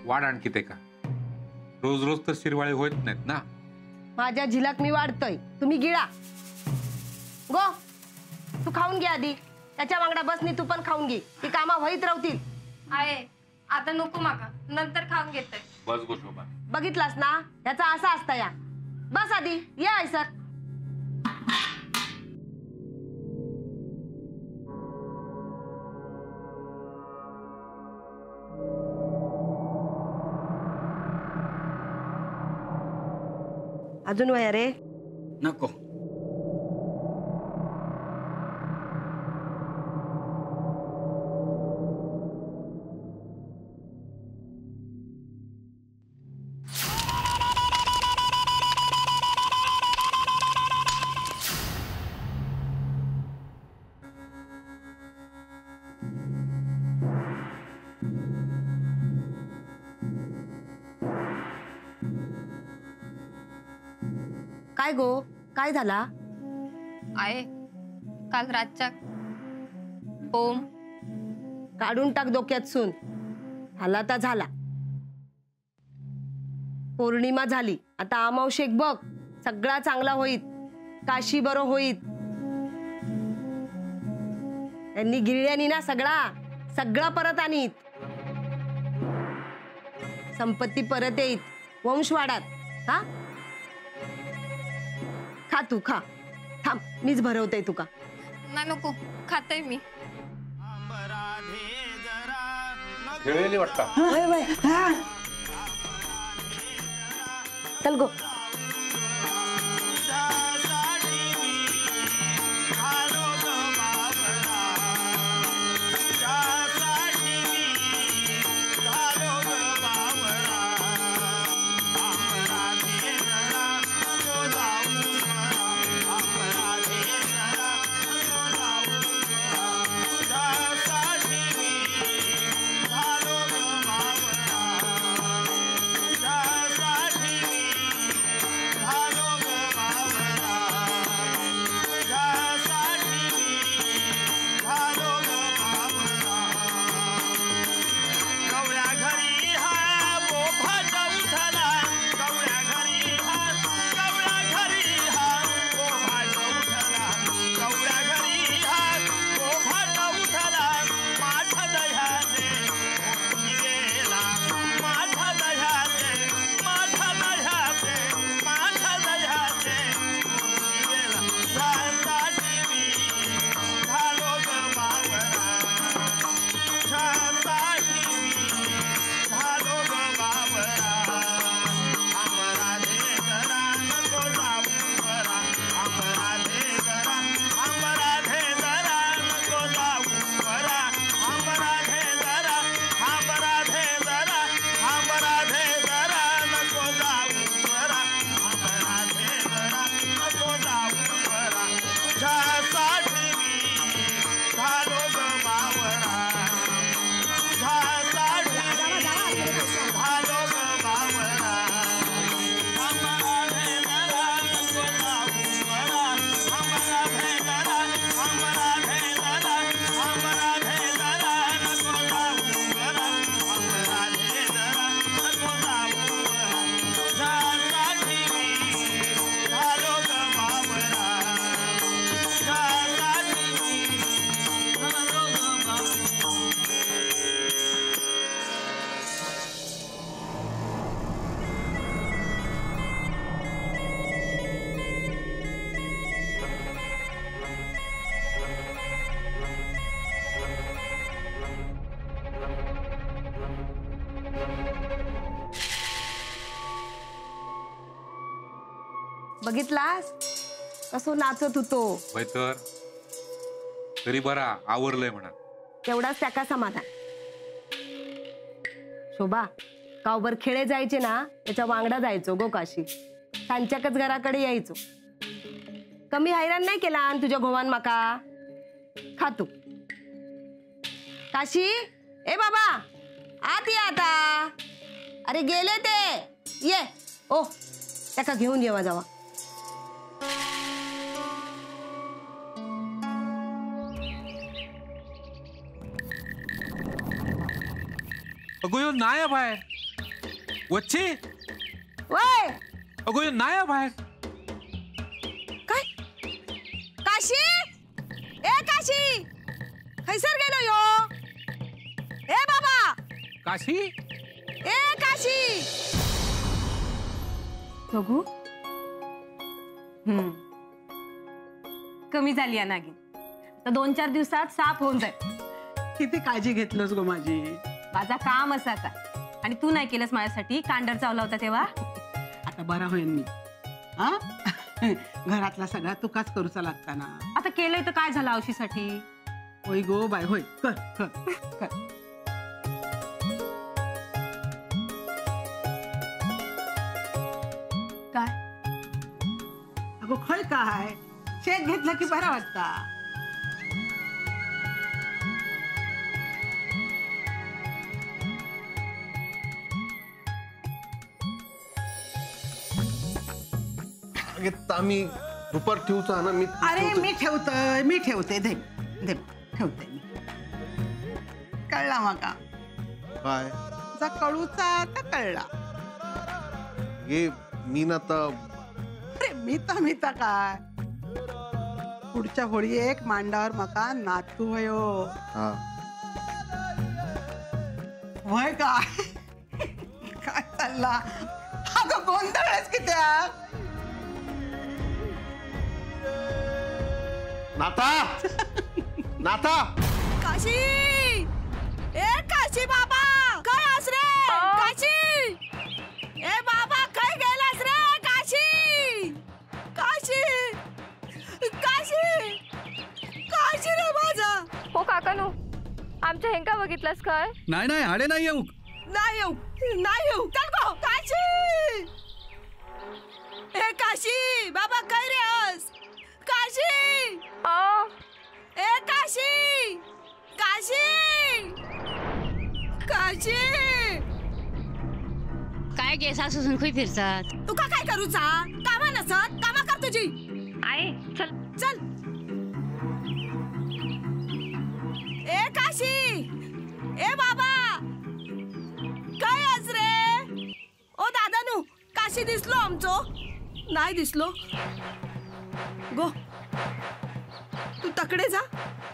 वाढ आणखी ते का रोज रोज तर शिरवाळे होत नाहीत ना. माझ्या झिलाक मी वाढतोय, तुम्ही गिळा. गो तू खाऊन घे आधी, त्याच्या वांगडा बसनी तू पण खाऊन घे, ती कामा होईत राहतील. आहे आता नको मागा, नंतर खाऊन घेतोय. बस गो शोभा. बघितलास ना त्याचा असा असता या. बस आधी ये आहे सर. अजून वया रे. नको. काय गो काय झाला? आहे काल रातच्या ओम काढून टाक डोक्यात सून. झाला तर झाला. पौर्णिमा झाली आता अमावशेक बघ, सगळा चांगला होईत. काशी बरो होईत. त्यांनी गिरड्यानी ना सगळा परत आणीत. संपत्ती परत येईत, वंश वाढात. हा खा तू खा. थांब मीच भरवते तुका. नाही नको, खाते मी. खेळलेली वाटतं. चल गो. बघितलास कसो नाचत होतो. तर तरी बरा आवरलंय म्हणा. तेवढाच त्याका समाधान. शोभा गावभर खेळे जायचे ना त्याच्या वांगडा जायचो गो काशी. सांच्याकच घराकडे यायचो. कमी हैराण नाही केला तुझ्या घोवान माका. खातो काशी. ए बाबा आत ये आता. अरे गेले ते. ये ओ त्याका घेऊन येवा जावा. अगो यो नाही बाहेर. वच्छे वय अगो ह्यो नाही आहे बाहेर. काय काशी ए काशी खैसर गेलो यो ए बाबा काशी ए काशी बघू कमी झाली आहे नागिन तर 2-4 दिवसात साफ होऊन जाईल. किती काळजी घेतलंस गो माझी. माझा काम असा आता आणि तू नाही केलंस माझ्यासाठी कांडर चावला होता तेव्हा. आता बरा होईल मी. हा घरातला सगळा तुकाच करूचा लागता ना. आता केलंय तर काय झालं औशीसाठी. होय गो बाय होय कर कर कर. काय अगो खय काय शेत घेतलं की बरा वाटता. आम्ही दुपार ठेवचा ना. मी अरे मी ठेवते दे दे ठेवते मी. कळला माका काय जा कळूचा तर कळला. हे मी ना आता अरे मिता काय पुढच्या होळी एक मांडावर मका नातू वयो. हा वय काय काय चालला अगं गोंधळच कित्या. नाता नाता काशी ए काशी बाबा काय आस रे काशी ए बाबा काय गेलास रे काशी काशी काशी काशी रे माझा. हो काकानू आमच्या हेंका बघितलास काय? नाही नाही आडे नाही येऊ. नाही येऊ चल गो काशी ए काशी बाबा काय रे आस काशी ए काशी काशी काशी काय गे सासू सुन खुई फिरतात. तुका काय करूचा कामा नसत कामा कर तुझी. आई चल चल ए काशी ए बाबा काय आज रे. ओ दादानू काशी दिसलो आमचो नाही दिसलो. गो तू तकडे जा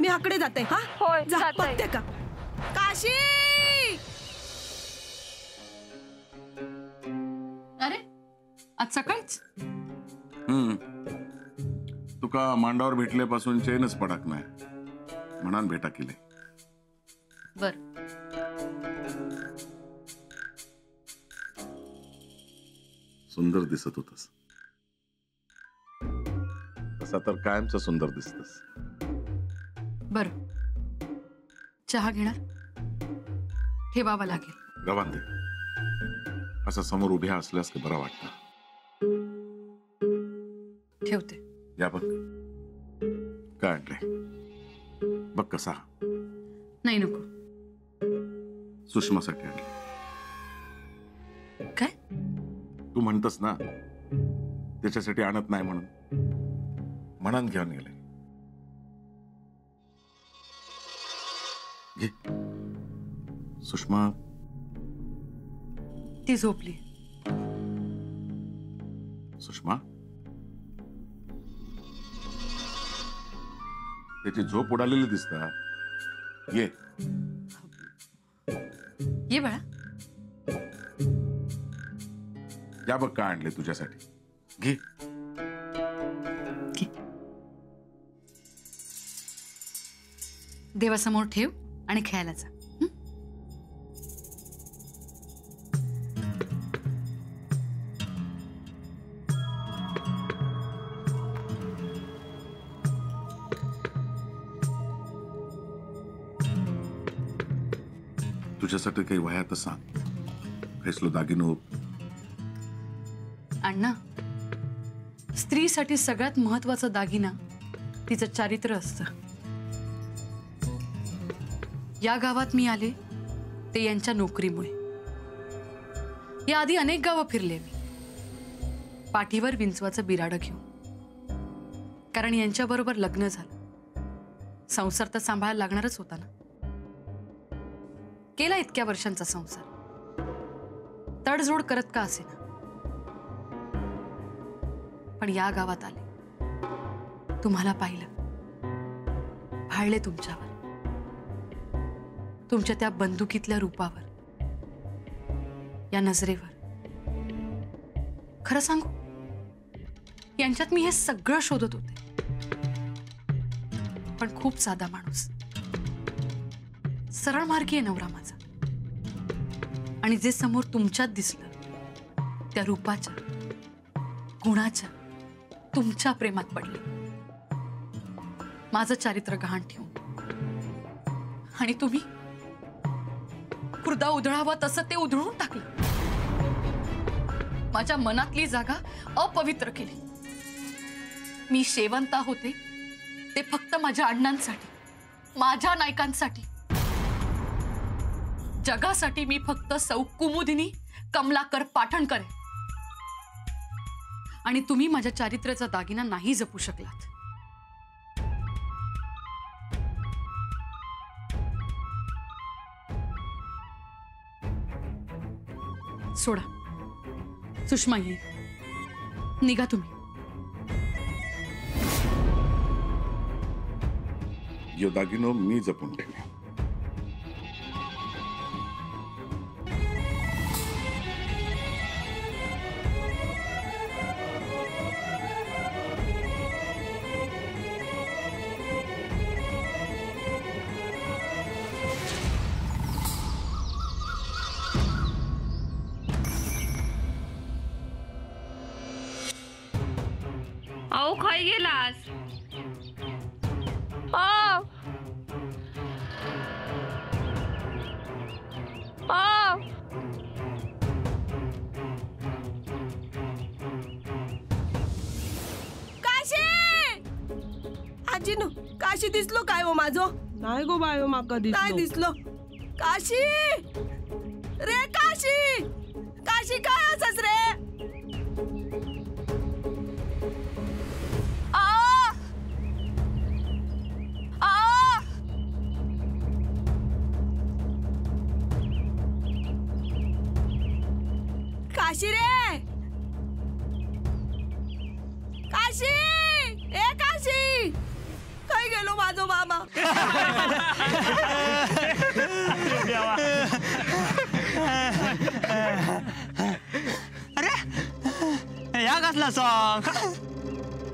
मी हाकडे जाते. हा होय, जा जाते. बघते का काशी. अरे आज सकाळीच तुका मांडावर भेटल्यापासून चैनच पडाक नाही म्हणान भेटा केले. बर सुंदर दिसत होतस. तसा तर कायमच सुंदर दिसतस. बर चहा घेणार ठेवावा लागेल. गवान दे असं समोर उभ्या असल्यास बरा वाटतं. ठेवते. या बघ काय आणलंय बघ कसा. नाही नको. सुषमासाठी आणले. काय तू म्हणतस ना त्याच्यासाठी आणत नाही म्हणून म्हणून घेऊन गेले. घे. सुषमा ती झोपली. सुषमा त्याची झोप उडालेली दिसता. ये ये बाळा. या बघ काय आणले तुझ्यासाठी. घे. देवासमोर ठेव आणि खेळायला जा. तुझ्यासाठी काही वया तर सांग. फैसलो दागिनो. अण्णा स्त्रीसाठी सगळ्यात महत्वाचा दागिना तिचं चारित्र्य असतं. या गावात मी आले ते यांच्या नोकरीमुळे. या आधी अनेक गावं फिरले मी पाठीवर विंचवाचं बिराडं घेऊन. कारण यांच्याबरोबर लग्न झालं. संसार तर सांभाळायला लागणारच होता ना. केला इतक्या वर्षांचा संसार. तडजोड करत का असेना, पण या गावात आले, तुम्हाला पाहिलं, भाळले तुमच्यावर, तुमच्या त्या बंदुकीतल्या रूपावर, या नजरेवर. खरं सांगू, यांच्यात मी हे सगळं शोधत होते, पण खूप साधा माणूस, सरळ मार्गी आहे नवरा माझा. आणि जे समोर तुमच्यात दिसलं, त्या रूपाच्या, गुणाच्या, तुमच्या प्रेमात पडले. माझं चारित्र्य गहाण ठेवून. आणि तुम्ही हृदय उधळावं तसं ते उधळून टाकलं. माझ्या मनातली जागा अपवित्र केली. मी शेवंता होते ते फक्त माझ्या अण्णांसाठी, माझ्या नायकांसाठी. जगासाठी मी फक्त सौ कुमुदिनी कमलाकर पाठणकर आहे. आणि तुम्ही माझ्या चारित्र्याचा दागिना नाही जपू शकलात. सोडा, सुषमा ये, निघा तुम्ही. यो दागिनो मी जपून ठेवले. अहो खाई गेलास. काशी, आजीनो, काशी दिसलो काय हो माझो? नाही गो बायो माका नाही दिसलो. काशी रे, काशी, काशी काय असस रे? काशी रे, काशी, ए काशी, काय गेलो माझो मामा? अरे या कसला सॉंग?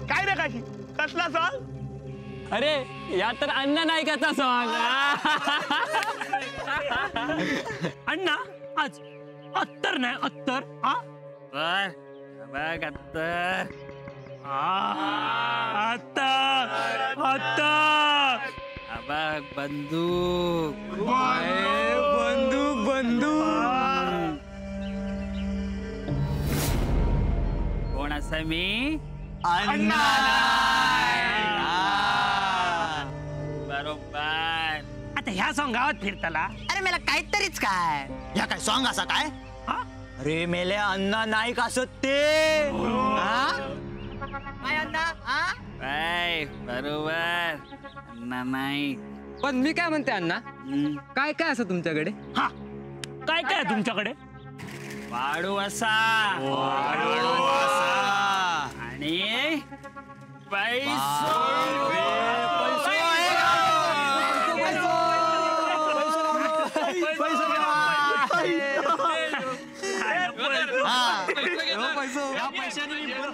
काय रे काशी, कसला सॉंग? अरे या तर अण्णा नायकाचा सॉंग. अण्णा आज अत्तर नाही, अत्तर. बघ अत्तर, अत्तर, अत्तर. बघ बंदूक, बंदूक, बंदूक. कोण असं मी? अण्णा. बरोबर. आता ह्या सॉंग गावात फिरताला. अरे मला काहीतरीच काय, या काय सॉंग असा काय? अरे मेले अण्णा नाईक असत ते. बरोबर, अण्णा नाईक. पण मी काय म्हणते अण्णा, काय काय असं तुमच्याकडे? हा, काय काय तुमच्याकडे? वाढू असा, आणि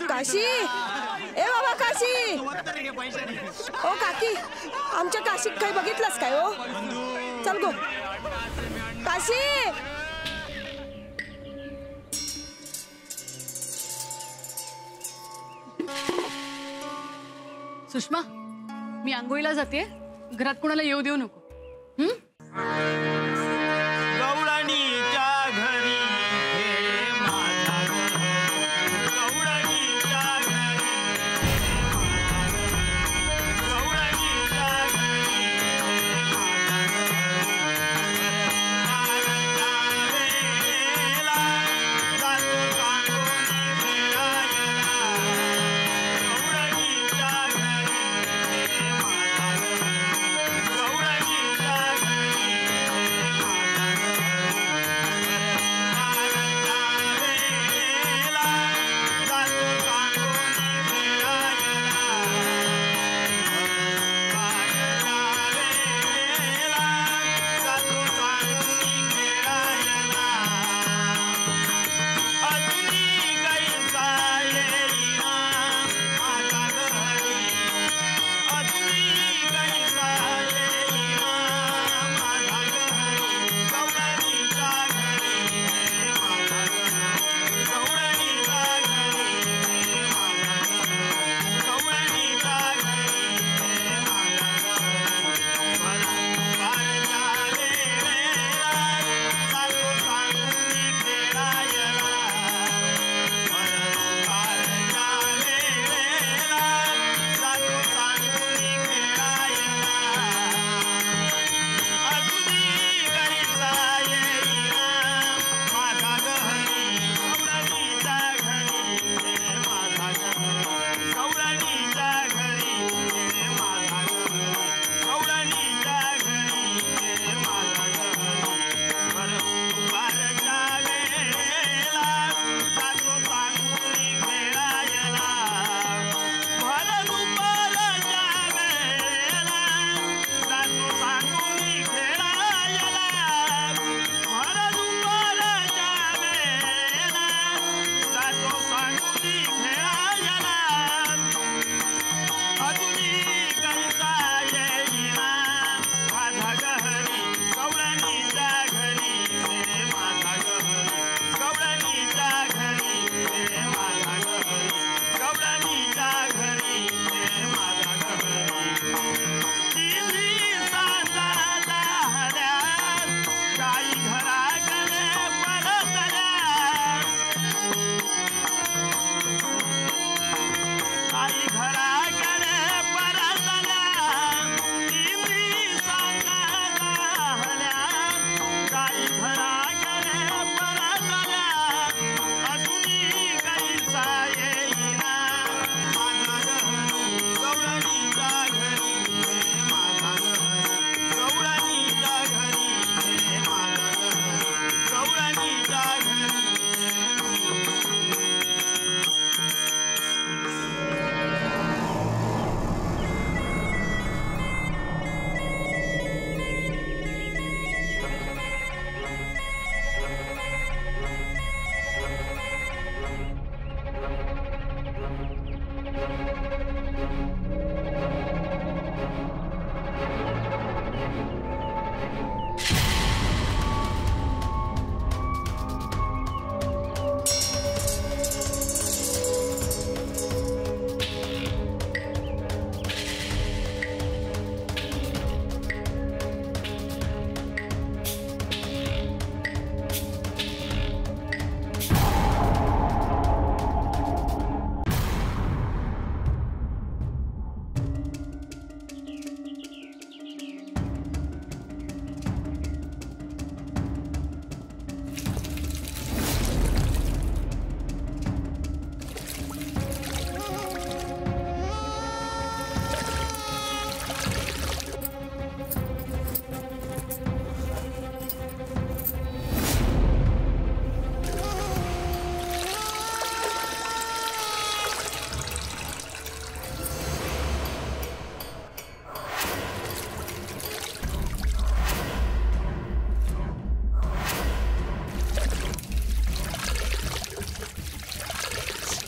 काशी, ए बाबा काशी, ओ काकी, आमच्या काशीत काही बघितलंस काय हो? चल गो काशी. सुषमा, मी आंघोळीला जाते, घरात कोणाला येऊ देऊ नको. गवळणीच्या घरी गवळणी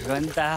श्रीगंता